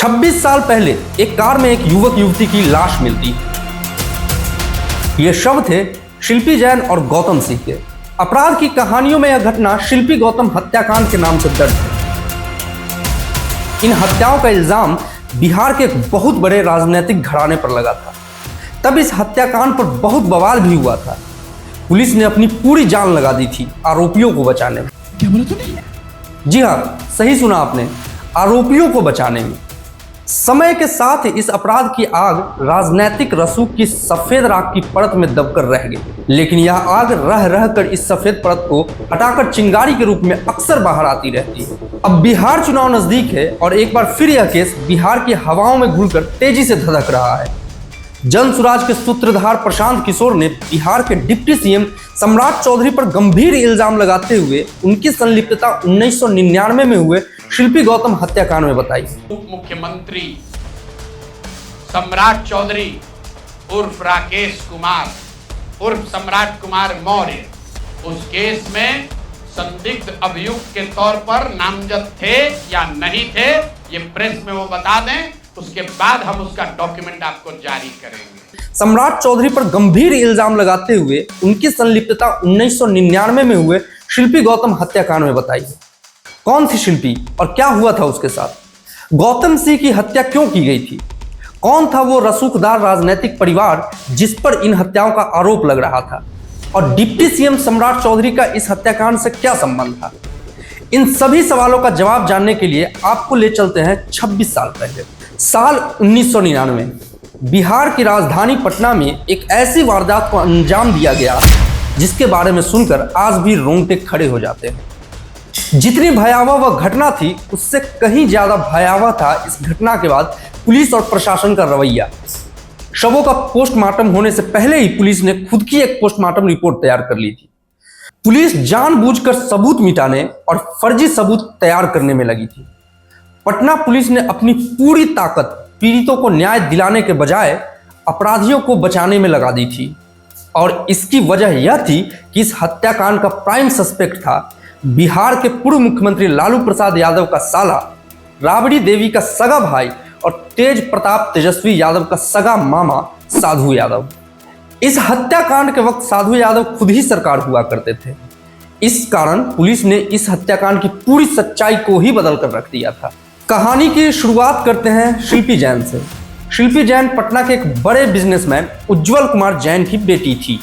26 साल पहले एक कार में एक युवक युवती की लाश मिलती। ये शव थे शिल्पी जैन और गौतम सिंह के। अपराध की कहानियों में यह घटना शिल्पी गौतम हत्याकांड के नाम से दर्ज है। इन हत्याओं का इल्जाम बिहार के एक बहुत बड़े राजनीतिक घराने पर लगा था। तब इस हत्याकांड पर बहुत बवाल भी हुआ था। पुलिस ने अपनी पूरी जान लगा दी थी आरोपियों को बचाने में। क्या बोला तूने? जी हाँ, सही सुना आपने, आरोपियों को बचाने में। समय के साथ इस अपराध की आग राजनीतिक रसूख की सफेद राख की परत में दबकर रह गई, लेकिन यह आग रह रहकर इस सफेद परत को हटाकर चिंगारी के रूप में अक्सर बाहर आती रहती है। अब बिहार चुनाव नजदीक है और एक बार फिर यह केस बिहार की हवाओं में घुलकर तेजी से धधक रहा है। जन सुराज के सूत्रधार प्रशांत किशोर ने बिहार के डिप्टी सीएम सम्राट चौधरी पर गंभीर इल्जाम लगाते हुए उनकी संलिप्तता 1999 में हुए शिल्पी गौतम हत्याकांड में बताई। उप मुख्यमंत्री सम्राट चौधरी उर्फ राकेश कुमार उर्फ सम्राट कुमार मौर्य उस केस में संदिग्ध अभियुक्त के तौर पर नामजद थे या नहीं थे, ये प्रेस में वो बता दें, उसके बाद हम उसका डॉक्यूमेंट आपको जारी करेंगे। सम्राट चौधरी पर गंभीर इल्जाम लगाते हुए उनकी संलिप्तता 1999 में हुए शिल्पी गौतम हत्याकांड में बताई। कौन थी शिल्पी और क्या हुआ था उसके साथ? गौतम सिंह की हत्या क्यों की गई थी? कौन था वो रसूखदार राजनीतिक परिवार जिस पर इन हत्याओं का आरोप लग रहा था? और डिप्टी सीएम सम्राट चौधरी का इस हत्याकांड से क्या संबंध था? इन सभी सवालों का जवाब जानने के लिए आपको ले चलते हैं 26 साल पहले। साल 1999 बिहार की राजधानी पटना में एक ऐसी वारदात को अंजाम दिया गया जिसके बारे में सुनकर आज भी रोंगटे खड़े हो जाते हैं। जितनी भयावह वह घटना थी उससे कहीं ज्यादा भयावह था इस घटना के बाद पुलिस और प्रशासन का रवैया। शवों का पोस्टमार्टम होने से पहले ही पुलिस ने खुद की एक पोस्टमार्टम रिपोर्ट तैयार कर ली थी। पुलिस जानबूझकर सबूत मिटाने और फर्जी सबूत तैयार करने में लगी थी। पटना पुलिस ने अपनी पूरी ताकत पीड़ितों को न्याय दिलाने के बजाय अपराधियों को बचाने में लगा दी थी। और इसकी वजह यह थी कि इस हत्याकांड का प्राइम सस्पेक्ट था बिहार के पूर्व मुख्यमंत्री लालू प्रसाद यादव का साला, राबड़ी देवी का सगा भाई और तेज प्रताप तेजस्वी यादव का सगा मामा साधु यादव। इस हत्याकांड के वक्त साधु यादव खुद ही सरकार हुआ करते थे। इस कारण पुलिस ने इस हत्याकांड की पूरी सच्चाई को ही बदल कर रख दिया था। कहानी की शुरुआत करते हैं शिल्पी जैन से। शिल्पी जैन पटना के एक बड़े बिजनेसमैन उज्जवल कुमार जैन की बेटी थी।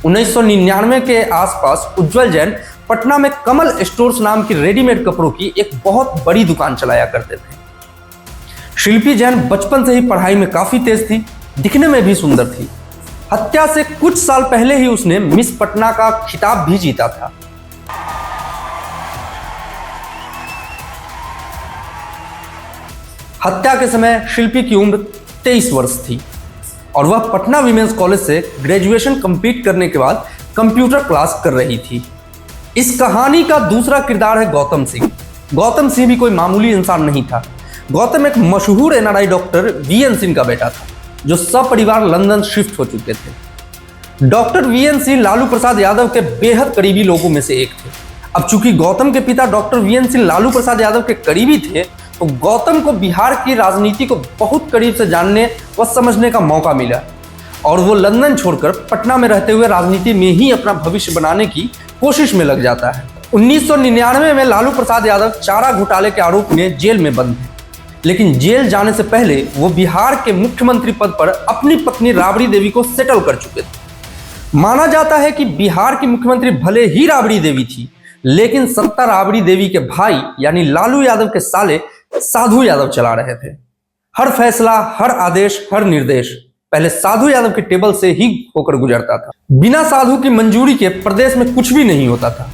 1999 के आसपास उज्जवल जैन पटना में कमल स्टोर्स नाम की रेडीमेड कपड़ों की एक बहुत बड़ी दुकान चलाया करते थे। शिल्पी जैन बचपन से ही पढ़ाई में काफी तेज थी, दिखने में भी सुंदर थी। हत्या से कुछ साल पहले ही उसने मिस पटना का खिताब भी जीता था। हत्या के समय शिल्पी की उम्र 23 वर्ष थी और वह पटना विमेंस कॉलेज से ग्रेजुएशन कंप्लीट करने के बाद कंप्यूटर क्लास कर रही थी। इस कहानी का दूसरा किरदार है गौतम सिंह। गौतम सिंह भी कोई मामूली इंसान नहीं था। गौतम एक मशहूर एनआरआई डॉक्टर वीएन सिंह का बेटा था जो सपरिवार लंदन शिफ्ट हो चुके थे। डॉक्टर वीएन सिंह लालू प्रसाद यादव के बेहद करीबी लोगों में से एक थे। अब चूंकि गौतम के पिता डॉक्टर वीएन सिंह लालू प्रसाद यादव के करीबी थे तो गौतम को बिहार की राजनीति को बहुत करीब से जानने व समझने का मौका मिला और वो लंदन छोड़कर पटना में रहते हुए राजनीति में ही अपना भविष्य बनाने की कोशिश में लग जाता है। 1999 में लालू प्रसाद यादव चारा घोटाले के आरोप में जेल में बंद थे, लेकिन जेल जाने से पहले वो बिहार के मुख्यमंत्री पद पर अपनी पत्नी राबड़ी देवी को सेटल कर चुके थे। माना जाता है कि बिहार की मुख्यमंत्री भले ही राबड़ी देवी थी, लेकिन सत्ता राबड़ी देवी के भाई यानी लालू यादव के साले साधु यादव चला रहे थे। हर फैसला, हर आदेश, हर निर्देश पहले साधु यादव के टेबल से ही होकर गुजरता था। बिना साधु की मंजूरी के प्रदेश में कुछ भी नहीं होता था।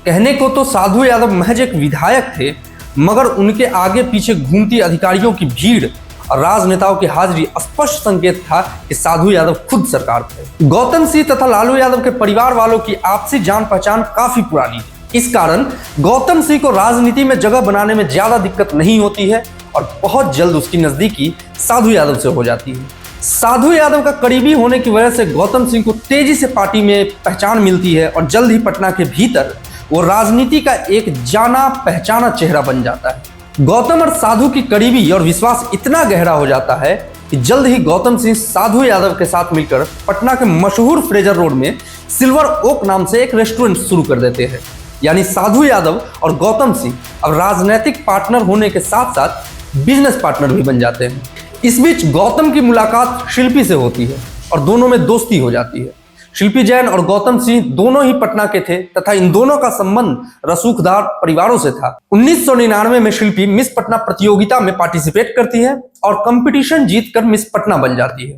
कहने को तो साधु यादव महज एक विधायक थे, मगर उनके आगे पीछे घूमती अधिकारियों की भीड़ और राजनेताओं की हाजिरी स्पष्ट संकेत था कि साधु यादव खुद सरकार थे। गौतम सिंह तथा लालू यादव के परिवार वालों की आपसी जान पहचान काफी पुरानी थी। इस कारण गौतम सिंह को राजनीति में जगह बनाने में ज्यादा दिक्कत नहीं होती है और बहुत जल्द उसकी नजदीकी साधु यादव से हो जाती है। साधु यादव का करीबी होने की वजह से गौतम सिंह को तेजी से पार्टी में पहचान मिलती है और जल्द ही पटना के भीतर वो राजनीति का एक जाना पहचाना चेहरा बन जाता है। गौतम और साधु की करीबी और विश्वास इतना गहरा हो जाता है कि जल्द ही गौतम सिंह साधु यादव के साथ मिलकर पटना के मशहूर फ्रेजर रोड में सिल्वर ओक नाम से एक रेस्टोरेंट शुरू कर देते हैं। यानी साधु यादव और गौतम सिंह अब राजनीतिक पार्टनर होने के साथ साथ बिजनेस पार्टनर भी बन जाते हैं। इस बीच गौतम की मुलाकात शिल्पी से होती है और दोनों में दोस्ती हो जाती है। शिल्पी जैन और गौतम सिंह दोनों ही पटना के थे तथा इन दोनों का संबंध रसूखदार परिवारों से था। 1999 में शिल्पी मिस पटना प्रतियोगिता में पार्टिसिपेट करती है और कंपटीशन जीतकर मिस पटना बन जाती है।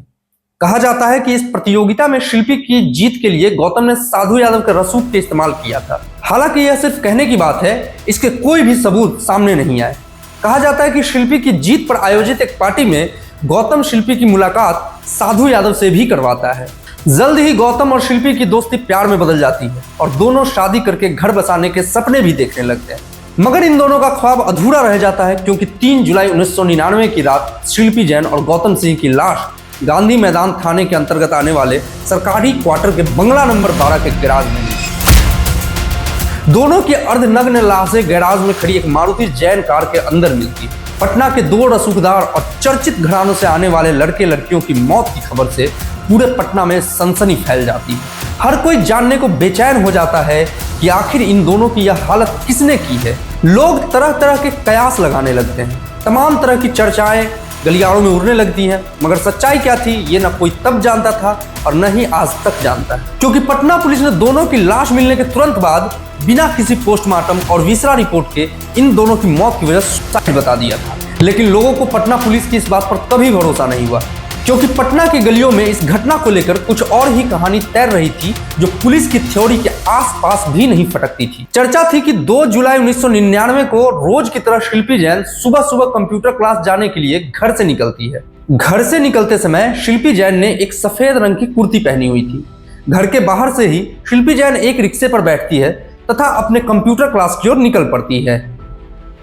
कहा जाता है कि इस प्रतियोगिता में शिल्पी की जीत के लिए गौतम ने साधु यादव के रसूख के इस्तेमाल किया था। हालांकि यह सिर्फ कहने की बात है, इसके कोई भी सबूत सामने नहीं आए। कहा जाता है कि शिल्पी की जीत पर आयोजित एक पार्टी में गौतम शिल्पी की मुलाकात साधु यादव से भी करवाता है। जल्द ही गौतम और शिल्पी की दोस्ती प्यार में बदल जाती है और दोनों शादी करके घर बसाने के सपने भी देखने लगते हैं। मगर इन दोनों का ख्वाब अधूरा रह जाता है क्योंकि 3 जुलाई 1999 की रात शिल्पी जैन और गौतम सिंह की लाश गांधी मैदान थाने के अंतर्गत आने वाले सरकारी क्वार्टर के बंगला नंबर 12 के गैराज में मिली। दोनों की अर्धनग्न लाशें गैराज में खड़ी एक मारुति जैन कार के अंदर मिलती। पटना के 2 रसूखदार और चर्चित घरानों से आने वाले लड़के लड़कियों की मौत की खबर से पूरे पटना में सनसनी फैल जाती है। हर कोई जानने को बेचैन हो जाता है कि आखिर इन दोनों की यह हालत किसने की है। लोग तरह तरह के कयास लगाने लगते हैं। तमाम तरह की चर्चाएं गलियारों में उड़ने लगती हैं, मगर सच्चाई क्या थी ये न कोई तब जानता था और न ही आज तक जानता है, क्योंकि पटना पुलिस ने दोनों की लाश मिलने के तुरंत बाद बिना किसी पोस्टमार्टम और विसरा रिपोर्ट के इन दोनों की मौत की वजह सुसाइड बता दिया था। लेकिन लोगों को पटना पुलिस की इस बात पर कभी भरोसा नहीं हुआ, क्योंकि पटना की गलियों में इस घटना को लेकर कुछ और ही कहानी तैर रही थी जो पुलिस की थ्योरी के आसपास भी नहीं फटकती थी। चर्चा थी कि 2 जुलाई 1999 को रोज की तरह शिल्पी जैन सुबह सुबह कंप्यूटर क्लास जाने के लिए घर से निकलती है। घर से निकलते समय शिल्पी जैन ने एक सफेद रंग की कुर्ती पहनी हुई थी। घर के बाहर से ही शिल्पी जैन एक रिक्शे पर बैठती है तथा अपने कंप्यूटर क्लास की ओर निकल पड़ती है।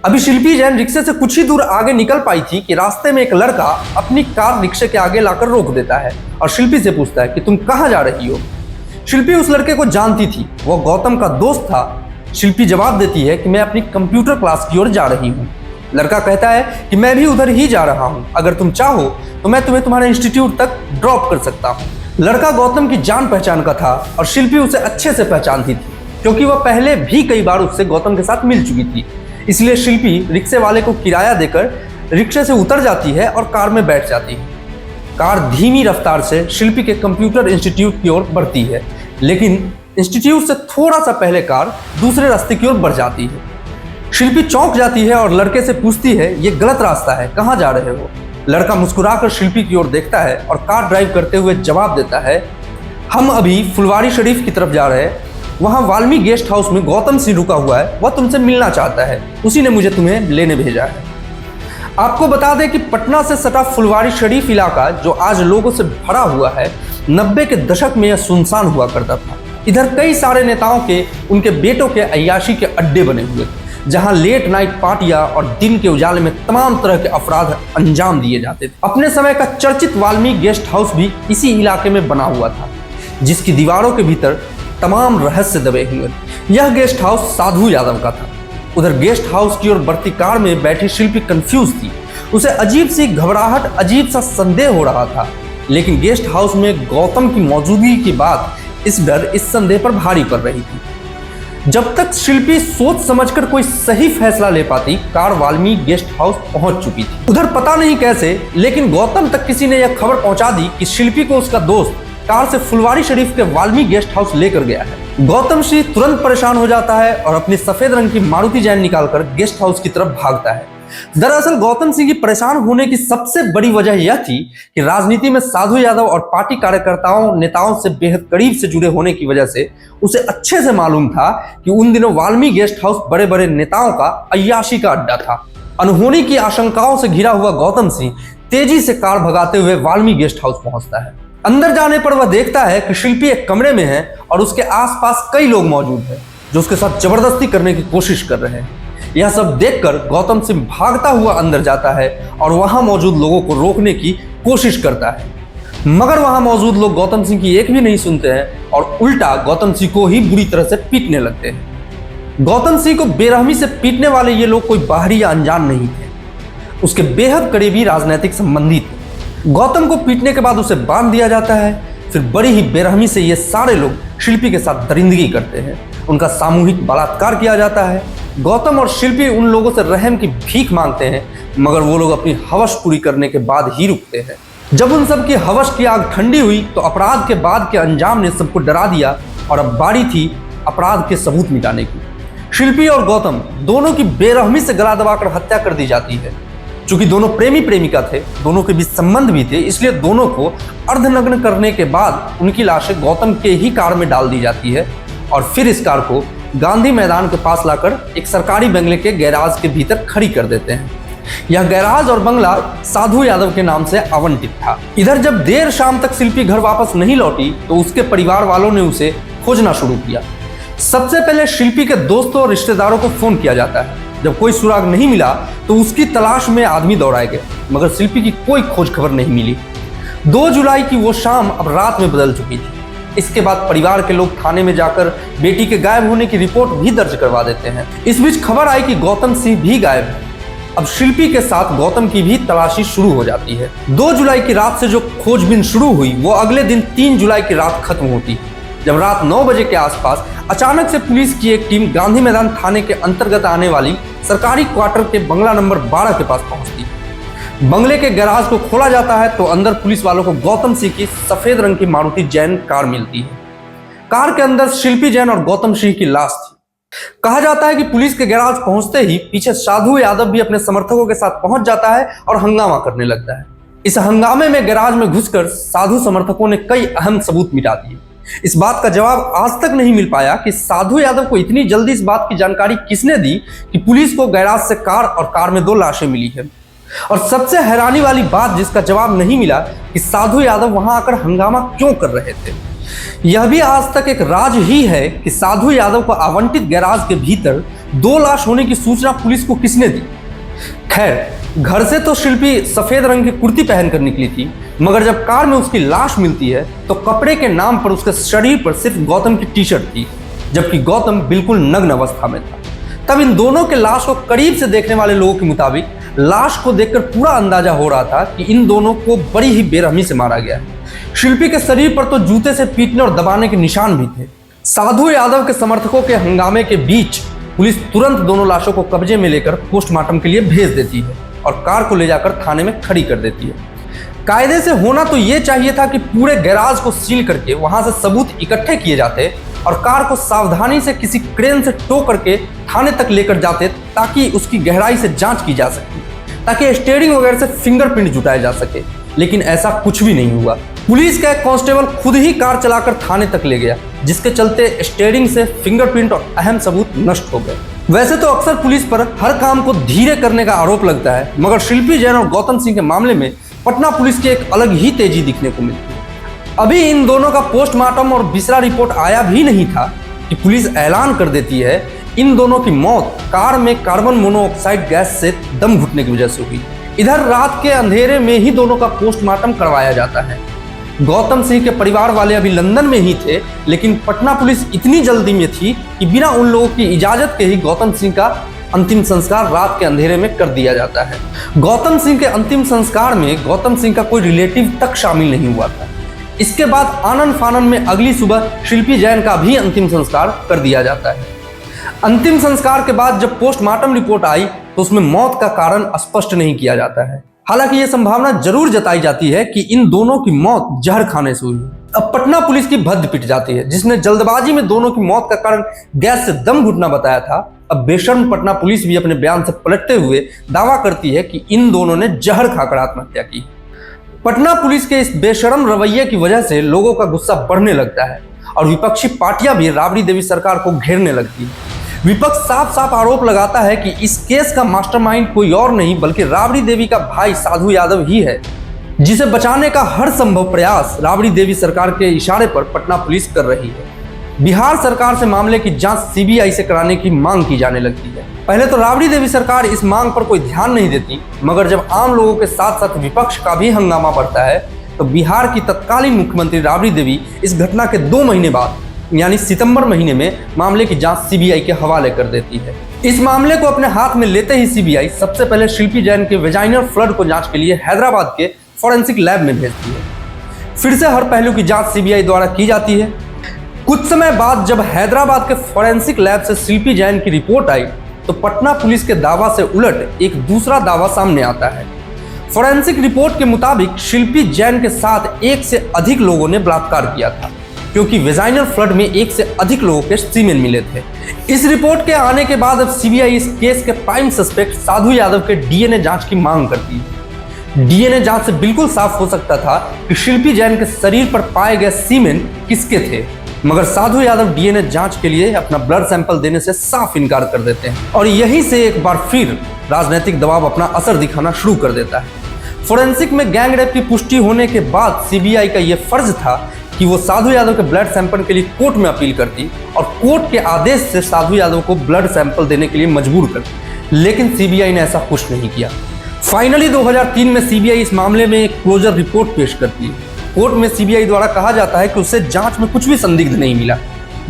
अभी शिल्पी जैन रिक्शे से कुछ ही दूर आगे निकल पाई थी कि रास्ते में एक लड़का अपनी कार रिक्शे के आगे लाकर रोक देता है और शिल्पी से पूछता है कि तुम कहाँ जा रही हो। शिल्पी उस लड़के को जानती थी, वो गौतम का दोस्त था। शिल्पी जवाब देती है कि मैं अपनी कंप्यूटर क्लास की ओर जा रही हूँ। लड़का कहता है कि मैं भी उधर ही जा रहा हूँ, अगर तुम चाहो तो मैं तुम्हें तुम्हारे इंस्टीट्यूट तक ड्रॉप कर सकता हूँ। लड़का गौतम की जान पहचान का था और शिल्पी उसे अच्छे से पहचानती थी, क्योंकि वह पहले भी कई बार उससे गौतम के साथ मिल चुकी थी। इसलिए शिल्पी रिक्शे वाले को किराया देकर रिक्शे से उतर जाती है और कार में बैठ जाती है। कार धीमी रफ्तार से शिल्पी के कंप्यूटर इंस्टीट्यूट की ओर बढ़ती है, लेकिन इंस्टीट्यूट से थोड़ा सा पहले कार दूसरे रास्ते की ओर बढ़ जाती है। शिल्पी चौंक जाती है और लड़के से पूछती है, ये गलत रास्ता है, कहाँ जा रहे हो? लड़का मुस्कुराकर शिल्पी की ओर देखता है और कार ड्राइव करते हुए जवाब देता है, हम अभी फुलवारी शरीफ की तरफ जा रहे हैं, वहाँ वाल्मीकि गेस्ट हाउस में गौतम सिंह रुका हुआ है, वह तुमसे मिलना चाहता है, उसी ने मुझे तुम्हें लेने भेजा है। आपको बता दें कि पटना से सटा फुलवारी शरीफ इलाका जो आज लोगों से भरा हुआ है, 90 के दशक में यह सुनसान हुआ करता था। इधर कई सारे नेताओं के उनके बेटों के अय्याशी के अड्डे बने हुए थे, जहां लेट नाइट पार्टियां और दिन के उजाले में तमाम तरह के अपराध अंजाम दिए जाते थे। अपने समय का चर्चित वाल्मीकि गेस्ट हाउस भी इसी इलाके में बना हुआ था, जिसकी दीवारों के भीतर तमाम रहस्य दबे हुए। यह गेस्ट हाउस साधु यादव का था। उधर गेस्ट हाउस की ओर बढ़ती कार में बैठी शिल्पी कंफ्यूज थी। उसे अजीब सी घबराहट, अजीब सा संदेह हो रहा था, लेकिन गेस्ट हाउस में गौतम की मौजूदगी के बाद इस डर, इस संदेह पर भारी पड़ रही थी। जब तक शिल्पी सोच समझकर कोई सही फैसला ले पाती, कार वाल्मीकि गेस्ट हाउस पहुंच चुकी थी। उधर पता नहीं कैसे, लेकिन गौतम तक किसी ने यह खबर पहुंचा दी कि शिल्पी को उसका दोस्त कार से फुलवारी शरीफ के वाल्मीकि गेस्ट हाउस लेकर गया है। गौतम सिंह तुरंत परेशान हो जाता है और अपनी सफेद रंग की मारुति जैन निकालकर गेस्ट हाउस की तरफ भागता है। दरअसल गौतम सिंह की परेशान होने की सबसे बड़ी वजह यह थी कि राजनीति में साधु यादव और पार्टी कार्यकर्ताओं, नेताओं से बेहद करीब से जुड़े होने की वजह से उसे अच्छे से मालूम था कि उन दिनों वाल्मीकि गेस्ट हाउस बड़े बड़े नेताओं का अय्याशी का अड्डा था। अनहोनी की आशंकाओं से घिरा हुआ गौतम सिंह तेजी से कार भगाते हुए वाल्मीकि गेस्ट हाउस पहुंचता है। अंदर जाने पर वह देखता है कि शिल्पी एक कमरे में है और उसके आसपास कई लोग मौजूद हैं जो उसके साथ जबरदस्ती करने की कोशिश कर रहे हैं। यह सब देखकर गौतम सिंह भागता हुआ अंदर जाता है और वहां मौजूद लोगों को रोकने की कोशिश करता है, मगर वहां मौजूद लोग गौतम सिंह की एक भी नहीं सुनते हैं और उल्टा गौतम सिंह को ही बुरी तरह से पीटने लगते हैं। गौतम सिंह को बेरहमी से पीटने वाले ये लोग कोई बाहरी या अनजान नहीं थे, उसके बेहद करीबी राजनीतिक संबंधी थे। गौतम को पीटने के बाद उसे बांध दिया जाता है, फिर बड़ी ही बेरहमी से ये सारे लोग शिल्पी के साथ दरिंदगी करते हैं, उनका सामूहिक बलात्कार किया जाता है। गौतम और शिल्पी उन लोगों से रहम की भीख मांगते हैं, मगर वो लोग अपनी हवस पूरी करने के बाद ही रुकते हैं। जब उन सब की हवस की आग ठंडी हुई तो अपराध के बाद के अंजाम ने सबको डरा दिया और अब बारी थी अपराध के सबूत मिटाने की। शिल्पी और गौतम दोनों की बेरहमी से गला दबाकर हत्या कर दी जाती है। चूंकि दोनों प्रेमी प्रेमिका थे, दोनों के बीच संबंध भी थे, इसलिए दोनों को अर्धनग्न करने के बाद उनकी लाशें गौतम के ही कार में डाल दी जाती है और फिर इस कार को गांधी मैदान के पास लाकर एक सरकारी बंगले के गैराज के भीतर खड़ी कर देते हैं। यह गैराज और बंगला साधु यादव के नाम से आवंटित था। इधर जब देर शाम तक शिल्पी घर वापस नहीं लौटी तो उसके परिवार वालों ने उसे खोजना शुरू किया। सबसे पहले शिल्पी के दोस्तों और रिश्तेदारों को फोन किया जाता है। जब कोई सुराग नहीं मिला तो उसकी तलाश में आदमी दौड़ाए गए, मगर शिल्पी की कोई खोज खबर नहीं मिली। 2 जुलाई की वो शाम अब रात में बदल चुकी थी। इसके बाद परिवार के लोग थाने में जाकर बेटी के गायब होने की रिपोर्ट भी दर्ज करवा देते हैं। इस बीच खबर आई कि गौतम सिंह भी गायब है। अब शिल्पी के साथ गौतम की भी तलाशी शुरू हो जाती है। 2 जुलाई की रात से जो खोजबीन शुरू हुई वो अगले दिन 3 जुलाई की रात खत्म होती है, जब रात 9 बजे के आसपास अचानक से पुलिस की एक टीम गांधी मैदान थाने के अंतर्गत आने वाली सरकारी क्वार्टर के बंगला नंबर 12 के पास पहुंचती है। बंगले के गैराज को खोला जाता है तो अंदर पुलिस वालों को गौतम सिंह की सफेद रंग की मारुति जैन कार मिलती है। कार के अंदर शिल्पी जैन और गौतम सिंह की लाश थी। कहा जाता है कि पुलिस के गैराज पहुंचते ही पीछे साधु यादव भी अपने समर्थकों के साथ पहुंच जाता है और हंगामा करने लगता है। इस हंगामे में गैराज में घुसकर साधु समर्थकों ने कई अहम सबूत मिटा दिए। इस बात का जवाब आज तक नहीं मिल पाया कि साधु यादव को इतनी जल्दी इस बात की जानकारी किसने दी कि पुलिस को गैराज से कार और कार में 2 लाशें मिली है। और सबसे हैरानी वाली बात जिसका जवाब नहीं मिला कि साधु यादव वहां आकर हंगामा क्यों कर रहे थे। यह भी आज तक एक राज ही है कि साधु यादव को आवंटित गैराज के भीतर 2 लाश होने की सूचना पुलिस को किसने दी। खैर, घर से तो शिल्पी सफेद रंग की कुर्ती पहनकर निकली थी, मगर जब कार में उसकी लाश मिलती है तो कपड़े के नाम पर उसके शरीर पर सिर्फ गौतम की टी-शर्ट थी, जबकि गौतम बिल्कुल नग्न अवस्था में था। तब इन दोनों के लाश को करीब से देखने वाले लोगों के मुताबिक लाश को देखकर पूरा अंदाजा हो रहा था कि इन दोनों को बड़ी ही बेरहमी से मारा गया है। शिल्पी के शरीर पर तो जूते से पीटने और दबाने के निशान भी थे। साधु यादव के समर्थकों के हंगामे के बीच पुलिस तुरंत दोनों लाशों को कब्जे में लेकर पोस्टमार्टम के लिए भेज देती है और कार को ले जाकर थाने में खड़ी कर देती है। कायदे से होना तो ये चाहिए था कि पूरे गैराज को सील करके वहां से सबूत इकट्ठे किए जाते और कार को सावधानी से किसी क्रेन से टो करके थाने तक लेकर जाते, ताकि उसकी गहराई से जांच की जा सके, ताकि स्टीयरिंग वगैरह से फिंगरप्रिंट जुटाए जा सके। लेकिन ऐसा कुछ भी नहीं हुआ। पुलिस का एक कांस्टेबल खुद ही कार चलाकर थाने तक ले गया, जिसके चलते स्टीयरिंग से फिंगरप्रिंट और अहम सबूत नष्ट हो गए। वैसे तो अक्सर पुलिस पर हर काम को धीरे करने का आरोप लगता है, मगर शिल्पी जैन और गौतम सिंह के मामले में पटना पुलिस की एक अलग ही तेजी दिखने को मिलती है। अभी इन दोनों का पोस्टमार्टम और बिसरा रिपोर्ट आया भी नहीं था कि पुलिस ऐलान कर देती है इन दोनों की मौत कार में कार्बन मोनोऑक्साइड गैस से दम घुटने की वजह से हुई। इधर रात के अंधेरे में ही दोनों का पोस्टमार्टम करवाया जाता है। गौतम सिंह के परिवार वाले अभी लंदन में ही थे, लेकिन पटना पुलिस इतनी जल्दी में थी कि बिना उन लोगों की इजाजत के ही गौतम सिंह का अंतिम संस्कार रात के अंधेरे में कर दिया जाता है। गौतम सिंह के अंतिम संस्कार में गौतम सिंह का कोई रिलेटिव तक शामिल नहीं हुआ था। इसके बाद आनन फानन में अगली सुबह शिल्पी जैन का भी अंतिम संस्कार कर दिया जाता है। अंतिम संस्कार के बाद जब पोस्टमार्टम रिपोर्ट आई तो उसमें मौत का कारण स्पष्ट नहीं किया जाता है। हालांकि यह संभावना जरूर जताई जाती है कि इन दोनों की मौत जहर खाने से हुई। अब पटना पुलिस की भद्द पिट जाती है, जिसने जल्दबाजी में दोनों की मौत का कारण गैस से दम घुटना बताया था। अब बेशर्म पटना पुलिस भी अपने बयान से पलटते हुए दावा करती है कि इन दोनों ने जहर खाकर आत्महत्या की। पटना पुलिस के इस बेशर्म रवैये की वजह से लोगों का गुस्सा बढ़ने लगता है और विपक्षी पार्टियां भी राबड़ी देवी सरकार को घेरने लगती है। विपक्ष साफ साफ आरोप लगाता है कि इस केस का मास्टरमाइंड कोई और नहीं बल्कि राबड़ी देवी का भाई साधु यादव ही है, जिसे बचाने का हर संभव प्रयास राबड़ी देवी सरकार के इशारे पर पटना पुलिस कर रही है। बिहार सरकार से मामले की जांच सीबीआई से कराने की मांग की जाने लगती है। पहले तो राबड़ी देवी सरकार इस मांग पर कोई ध्यान नहीं देती, मगर जब आम लोगों के साथ साथ विपक्ष का भी हंगामा बढ़ता है तो बिहार की तत्कालीन मुख्यमंत्री राबड़ी देवी इस घटना के 2 महीने बाद यानी सितंबर महीने में मामले की जांच सीबीआई के हवाले कर देती है। इस मामले को अपने हाथ में लेते ही सीबीआई सबसे पहले शिल्पी जैन के वेजाइनल फ्लड को जांच के लिए हैदराबाद के फॉरेंसिक लैब में भेजती है। फिर से हर पहलू की जांच सीबीआई द्वारा की जाती है। कुछ समय बाद जब हैदराबाद के फॉरेंसिक लैब से शिल्पी जैन की रिपोर्ट आई तो पटना पुलिस के दावा से उलट एक दूसरा दावा सामने आता है। फॉरेंसिक रिपोर्ट के मुताबिक शिल्पी जैन के साथ एक से अधिक लोगों ने बलात्कार किया था, क्योंकि वेजाइनल फ्लड में एक से अधिक लोगों के सीमेन मिले थे। इस रिपोर्ट के आने के बाद अब सीबीआई इस केस के प्राइम सस्पेक्ट साधु यादव के डीएनए जांच की मांग करती है। डीएनए जांच से बिल्कुल साफ हो सकता था कि शिल्पी जैन के शरीर पर पाए गए सीमेन किसके थे, मगर साधु यादव डीएनए जांच के लिए अपना ब्लड सैंपल देने से साफ इनकार कर देते हैं और यहीं से एक बार फिर राजनीतिक दबाव अपना असर दिखाना शुरू कर देता है। फोरेंसिक में गैंग रेप की पुष्टि होने के बाद सीबीआई का यह फर्ज था कि वो साधु यादव के ब्लड सैंपल के लिए कोर्ट में अपील करती और कोर्ट के आदेश से साधु यादव को ब्लड सैंपल देने के लिए मजबूर करती, लेकिन सीबीआई ने ऐसा कुछ नहीं किया। फाइनली 2003 में सीबीआई इस मामले में एक क्लोजर रिपोर्ट पेश करती है। कोर्ट में सीबीआई द्वारा कहा जाता है कि उसे जांच में कुछ भी संदिग्ध नहीं मिला,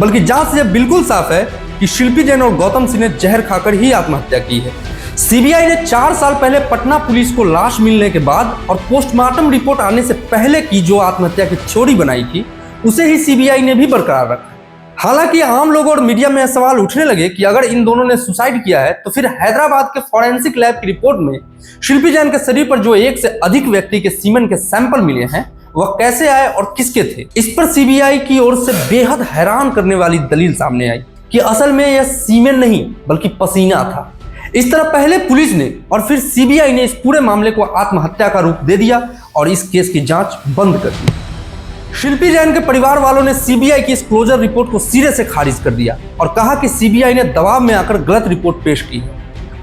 बल्कि जांच से बिल्कुल साफ है कि शिल्पी जैन और गौतम सिंह ने जहर खाकर ही आत्महत्या की है। सीबीआई ने 4 साल पहले पटना पुलिस को लाश मिलने के बाद और पोस्टमार्टम रिपोर्ट आने से पहले की जो आत्महत्या की थ्योरी बनाई थी उसे ही सीबीआई ने भी बरकरार रखा। हालांकि आम लोगों और मीडिया में सवाल उठने लगे कि अगर इन दोनों ने सुसाइड किया है तो फिर हैदराबाद के फॉरेंसिक लैब की रिपोर्ट में शिल्पी जैन के शरीर पर जो एक से अधिक व्यक्ति के सीमेन के सैंपल मिले हैं वह कैसे आए और किसके थे। इस पर सीबीआई की ओर से बेहद हैरान करने वाली दलील सामने आई कि असल में यह सीमेन नहीं बल्कि पसीना था। इस तरह पहले पुलिस ने और फिर सीबीआई ने इस पूरे मामले को आत्महत्या का रूप दे दिया और इस केस की जांच बंद कर दी। शिल्पी जैन के परिवार वालों ने सीबीआई की इस क्लोजर रिपोर्ट को सिरे से खारिज कर दिया और कहा कि सीबीआई ने दबाव में आकर गलत रिपोर्ट पेश की है,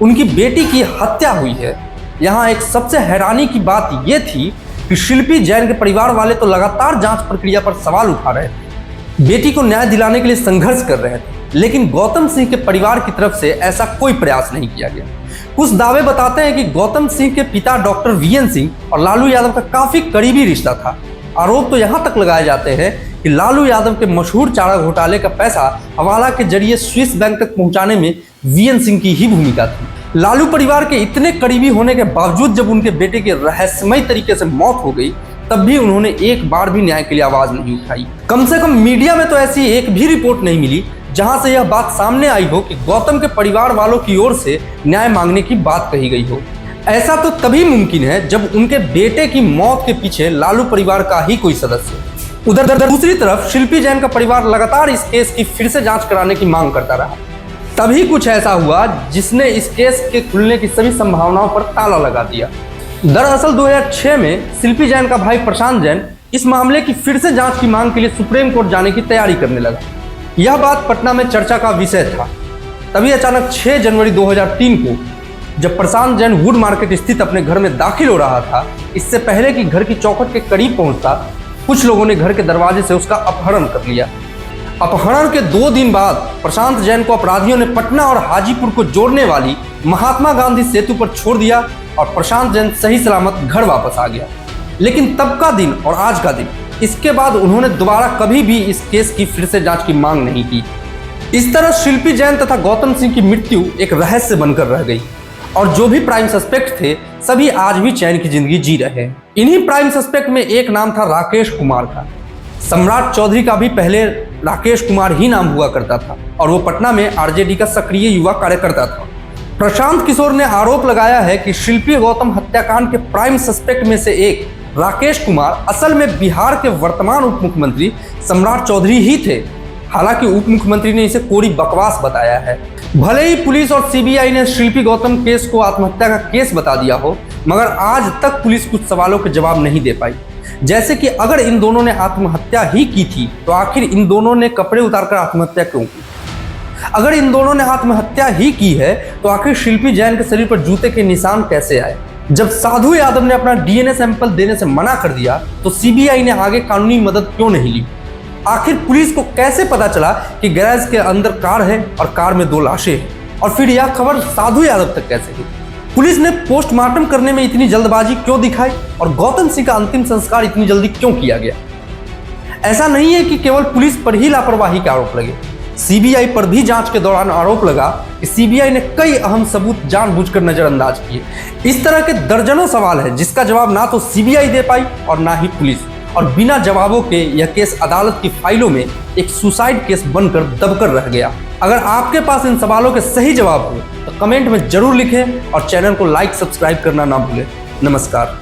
उनकी बेटी की हत्या हुई है। यहाँ एक सबसे हैरानी की बात यह थी कि शिल्पी जैन के परिवार वाले तो लगातार जांच प्रक्रिया पर सवाल उठा रहे थे, बेटी को न्याय दिलाने के लिए संघर्ष कर रहे थे, लेकिन गौतम सिंह के परिवार की तरफ से ऐसा कोई प्रयास नहीं किया गया। कुछ दावे बताते हैं कि गौतम सिंह के पिता डॉक्टर वीएन सिंह और लालू यादव का काफी करीबी रिश्ता था। आरोप तो यहाँ तक लगाए जाते हैं कि लालू यादव के मशहूर चारा घोटाले का पैसा हवाला के जरिए स्विस बैंक तक पहुंचाने में वीएन सिंह की ही भूमिका थी। लालू परिवार के इतने करीबी होने के बावजूद जब उनके बेटे की रहस्यमय तरीके से मौत हो गई तब भी उन्होंने एक बार भी न्याय के लिए आवाज नहीं उठाई। कम से कम मीडिया में तो ऐसी एक भी रिपोर्ट नहीं मिली जहां से यह बात सामने आई हो कि गौतम के परिवार वालों की ओर से न्याय मांगने की बात कही गई हो। ऐसा तो तभी मुमकिन है जब उनके बेटे की मौत के पीछे लालू परिवार का ही कोई सदस्य हो। उधर दूसरी तरफ शिल्पी जैन का परिवार लगातार इस केस की फिर से जांच कराने की मांग करता रहा। तभी कुछ ऐसा हुआ जिसने इस केस के खुलने की सभी संभावनाओं पर ताला लगा दिया। दरअसल 2006 में शिल्पी जैन का भाई प्रशांत जैन इस मामले की फिर से जांच की मांग के लिए सुप्रीम कोर्ट जाने की तैयारी करने लगा। यह बात पटना में चर्चा का विषय था। तभी अचानक 6 जनवरी 2003 को जब प्रशांत जैन वुड मार्केट स्थित अपने घर में दाखिल हो रहा था, इससे पहले कि घर की चौखट के करीब पहुंचता, कुछ लोगों ने घर के दरवाजे से उसका अपहरण कर लिया। अपहरण के 2 दिन बाद प्रशांत जैन को अपराधियों ने पटना और हाजीपुर को जोड़ने वाली महात्मा गांधी सेतु पर छोड़ दिया और प्रशांत जैन सही सलामत घर वापस आ गया। लेकिन तब का दिन और आज का दिन, इसके बाद उन्होंने दोबारा कभी भी इस केस की फिर से जांच की मांग नहीं की। इस तरह शिल्पी जैन तथा गौतम सिंह की मृत्यु एक रहस्य बनकर रह गई और जो भी प्राइम सस्पेक्ट थे सभी आज भी चैन की जिंदगी जी रहे हैं। इन्हीं प्राइम सस्पेक्ट में एक नाम था राकेश कुमार का। सम्राट चौधरी का भी पहले राकेश कुमार ही नाम हुआ करता था और वो पटना में आरजेडी का सक्रिय युवा कार्यकर्ता था। प्रशांत किशोर ने आरोप लगाया है कि शिल्पी गौतम हत्याकांड के प्राइम सस्पेक्ट में से एक राकेश कुमार असल में बिहार के वर्तमान उप मुख्यमंत्री सम्राट चौधरी ही थे। हालांकि उप मुख्यमंत्री ने इसे कोरी बकवास बताया है। भले ही पुलिस और सीबीआई ने शिल्पी गौतम केस को आत्महत्या का केस बता दिया हो, मगर आज तक पुलिस कुछ सवालों के जवाब नहीं दे पाई। जैसे कि अगर इन दोनों ने आत्महत्या ही की थी तो आखिर इन दोनों ने कपड़े उतारकर आत्महत्या क्यों की? अगर इन दोनों ने आत्महत्या ही की है तो आखिर शिल्पी जैन के शरीर पर जूते के निशान कैसे आए? जब साधु यादव ने अपना डीएनए सैंपल देने से मना कर दिया तो सीबीआई ने आगे कानूनी मदद क्यों नहीं ली? आखिर पुलिस को कैसे पता चला कि गैरेज के अंदर कार है और कार में 2 लाशें हैं? और फिर यह खबर साधु यादव तक कैसे हुई? पुलिस ने पोस्टमार्टम करने में इतनी जल्दबाजी क्यों दिखाई और गौतम सिंह का अंतिम संस्कार इतनी जल्दी क्यों किया गया? ऐसा नहीं है कि केवल पुलिस पर ही लापरवाही का आरोप लगे, सीबीआई पर भी जांच के दौरान आरोप लगा कि सीबीआई ने कई अहम सबूत जानबूझकर नजरअंदाज किए। इस तरह के दर्जनों सवाल है जिसका जवाब ना तो सीबीआई दे पाई और ना ही पुलिस, और बिना जवाबों के यह केस अदालत की फाइलों में एक सुसाइड केस बनकर दबकर रह गया। अगर आपके पास इन सवालों के सही जवाब हो तो कमेंट में जरूर लिखें और चैनल को लाइक सब्सक्राइब करना ना भूलें। नमस्कार।